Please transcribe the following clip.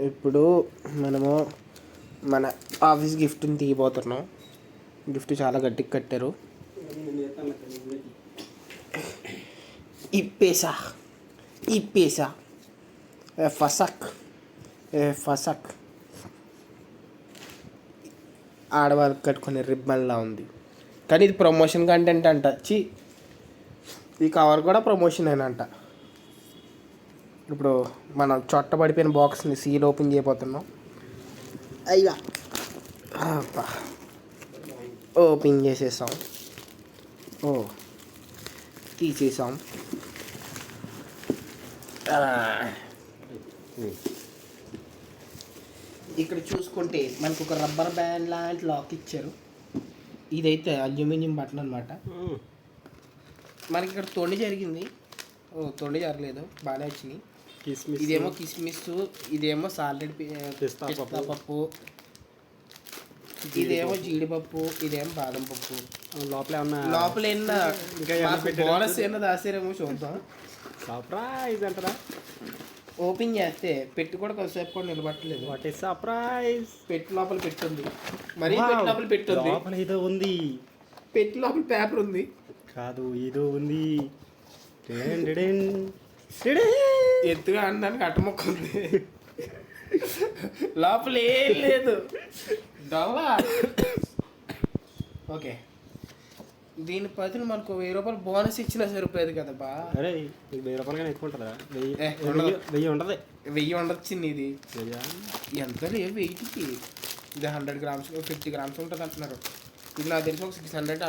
ఇప్పుడు మనము మన ఆఫీస్ గిఫ్ట్ని తీయబోతున్నాం. గిఫ్ట్ చాలా గట్టిగా కట్టారు. ఇప్పేసా ఫసక్ ఆడవాళ్ళకి కట్టుకునే రిబ్బన్లా ఉంది. కానీ ఇది ప్రమోషన్ కంటెంట్ అంట. ఈ కవర్ కూడా ప్రమోషన్ అంట. ఇప్పుడు మనం చొట్టబడిపోయిన బాక్స్ని సీల్ ఓపెన్ చేయబోతున్నాం. అయ్యా ఓపెన్ చేసేసాం. తీసేసాం. ఇక్కడ చూసుకుంటే మనకు ఒక రబ్బర్ బ్యాండ్ లాంటి లాక్ ఇచ్చారు. ఇదైతే అల్యూమినియం బటన్ అనమాట. మనకి ఇక్కడ తొండి జరిగింది. తొండి జరగలేదు, బాగానే వచ్చినాయి. ఇదేమో కిస్మిస్, ఇదేమో సాలెడ్ పిస్తా పప్పు, ఇదేమో జీడిపప్పు, ఇదేమో బాదం పప్పు. లోపల బోనస్ ఏమన్నా దాసారేమో చూద్దాం. సర్ప్రైజ్ అంటారా? ఓపెన్ చేస్తే పెట్టి కూడా కొంతసేపు కూడా నిలబట్టలేదు. What is surprise? పెట్టి లోపల పెట్టుంది. మరీ పెట్టి లోపల పెట్టుంది. లోపల ఏదో ఉంది. పెట్టి లోపల పేపర్ ఉంది. కాదు, ఏదో ఉంది. ఎత్తుగా అనడానికి అట్టముక్క ఉంది. లోపల ఏం లేదు. డవ్వా. ఓకే, దీని బదులు మనకు 1000 రూపాయలు బోనస్ ఇచ్చినా సరిపోయేది కదా బా. అరే, 1000 రూపాయలు కానీ ఎక్కువ ఉంటుందా? 1000 ఉంటుంది. 1000 ఉండొచ్చింది. ఇది ఎంత లేదు 80కి. ఇది 100 గ్రామ్స్ 50 గ్రామ్స్ ఉంటుంది అంటున్నారు. ఇది నాకు తెలిసి ఒక 600